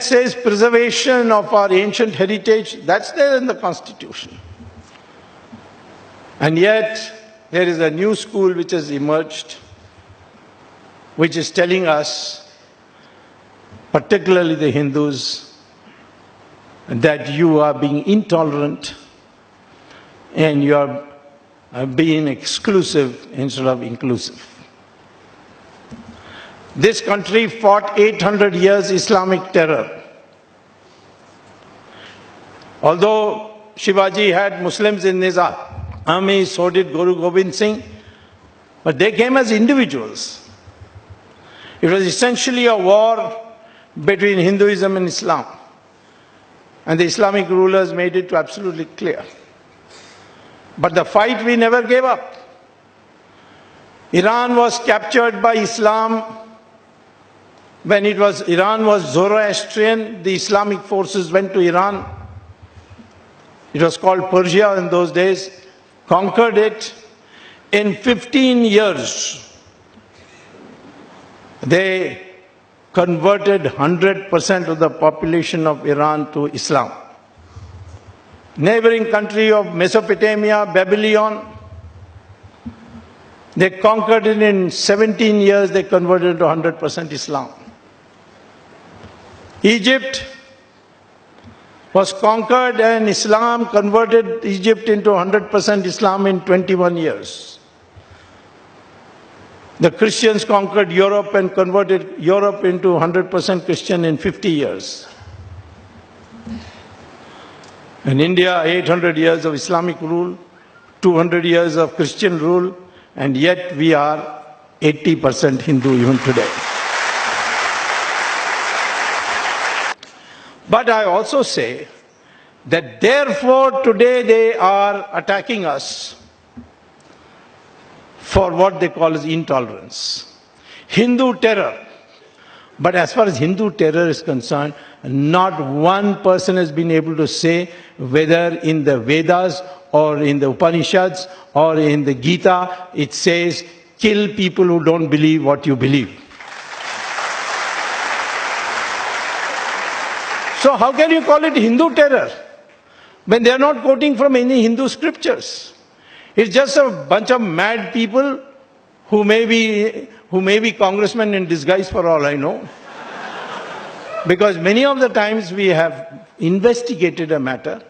It says preservation of our ancient heritage, that's there in the Constitution. And yet, there is a new school which has emerged, which is telling us, particularly the Hindus, that you are being intolerant and you are being exclusive instead of inclusive. This country fought 800 years Islamic terror. Although Shivaji had Muslims in his army, so did Guru Gobind Singh, but they came as individuals. It was essentially a war between Hinduism and Islam. And the Islamic rulers made it absolutely clear. But the fight we never gave up. Iran was captured by Islam. When Iran was Zoroastrian, the Islamic forces went to Iran. It was called Persia in those days, conquered it. In 15 years, they converted 100% of the population of Iran to Islam. Neighboring country of Mesopotamia, Babylon, they conquered it in 17 years, they converted to 100% Islam. Egypt was conquered and Islam converted Egypt into 100% Islam in 21 years. The Christians conquered Europe and converted Europe into 100% Christian in 50 years. In India, 800 years of Islamic rule, 200 years of Christian rule, and yet we are 80% Hindu even today. But I also say that therefore today they are attacking us for what they call as intolerance. Hindu terror. But as far as Hindu terror is concerned, not one person has been able to say whether in the Vedas or in the Upanishads or in the Gita it says, kill people who don't believe what you believe. So how can you call it Hindu terror when they are not quoting from any Hindu scriptures? It's just a bunch of mad people who may be congressmen in disguise for all I know. Because many of the times we have investigated a matter,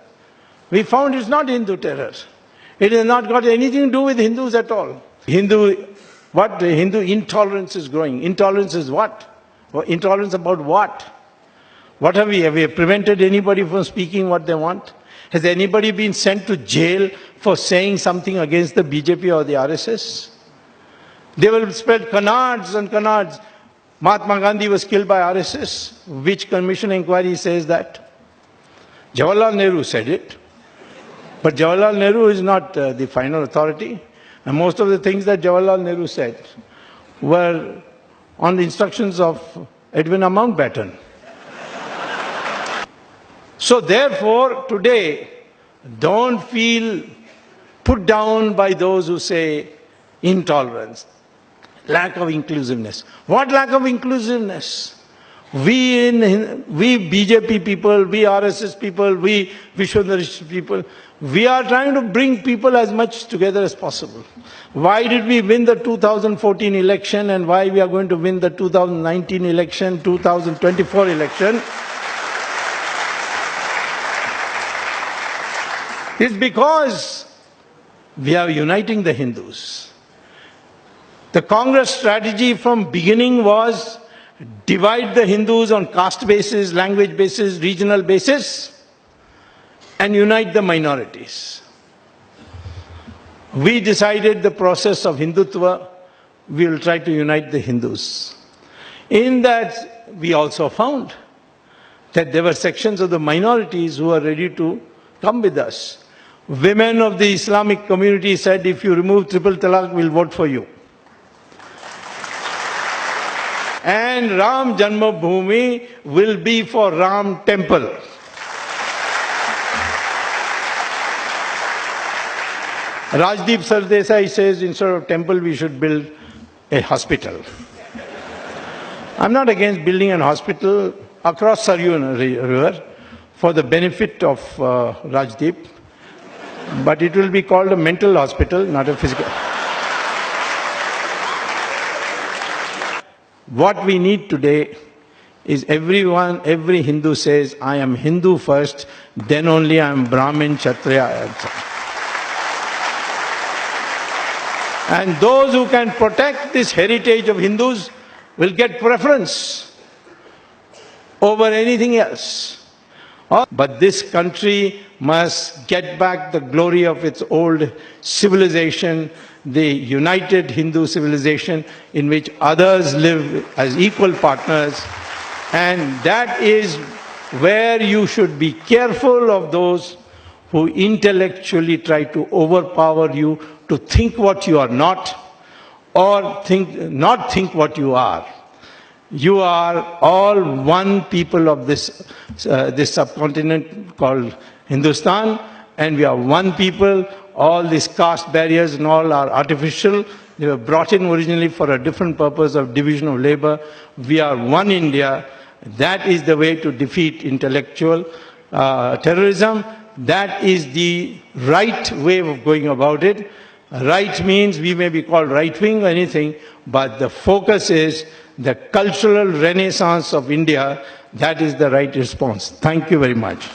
we found it's not Hindu terror. It has not got anything to do with Hindus at all. Hindu intolerance is growing. Intolerance is what? Intolerance about what? What have we prevented anybody from speaking what they want? Has anybody been sent to jail for saying something against the BJP or the RSS? They will spread canards and canards. Mahatma Gandhi was killed by RSS. Which commission inquiry says that? Jawaharlal Nehru said it. But Jawaharlal Nehru is not the final authority. And most of the things that Jawaharlal Nehru said were on the instructions of Edwin Mountbatten. So therefore, today, don't feel put down by those who say intolerance, lack of inclusiveness. What lack of inclusiveness? We BJP people, we RSS people, we Vishwadharishta people, we are trying to bring people as much together as possible. Why did we win the 2014 election and why we are going to win the 2019 election, 2024 election? It's because we are uniting the Hindus. The Congress strategy from beginning was divide the Hindus on caste basis, language basis, regional basis, and unite the minorities. We decided the process of Hindutva, we will try to unite the Hindus. In that, we also found that there were sections of the minorities who are ready to come with us. Women of the Islamic community said, if you remove triple talaq, we'll vote for you. And Ram Janmabhoomi will be for Ram Temple. Rajdeep Sardesai says instead of temple we should build a hospital. I'm not against building an hospital. across Saryu River for the benefit of Rajdeep, but it will be called a mental hospital, not a physical. What we need today is every Hindu says, I am Hindu first, then only I am Brahmin, Kshatriya, etc. And those who can protect this heritage of Hindus will get preference over anything else. But this country must get back the glory of its old civilization, the united Hindu civilization in which others live as equal partners. And that is where you should be careful of those who intellectually try to overpower you to think what you are not, or not think what you are. You are all one people of this subcontinent called Hindustan, and we are one people. All these caste barriers and all are artificial. They were brought in originally for a different purpose of division of labor. We are one India. That is the way to defeat intellectual terrorism. That is the right way of going about it. Right means we may be called right-wing or anything, but the focus is the cultural renaissance of India. That is the right response. Thank you very much.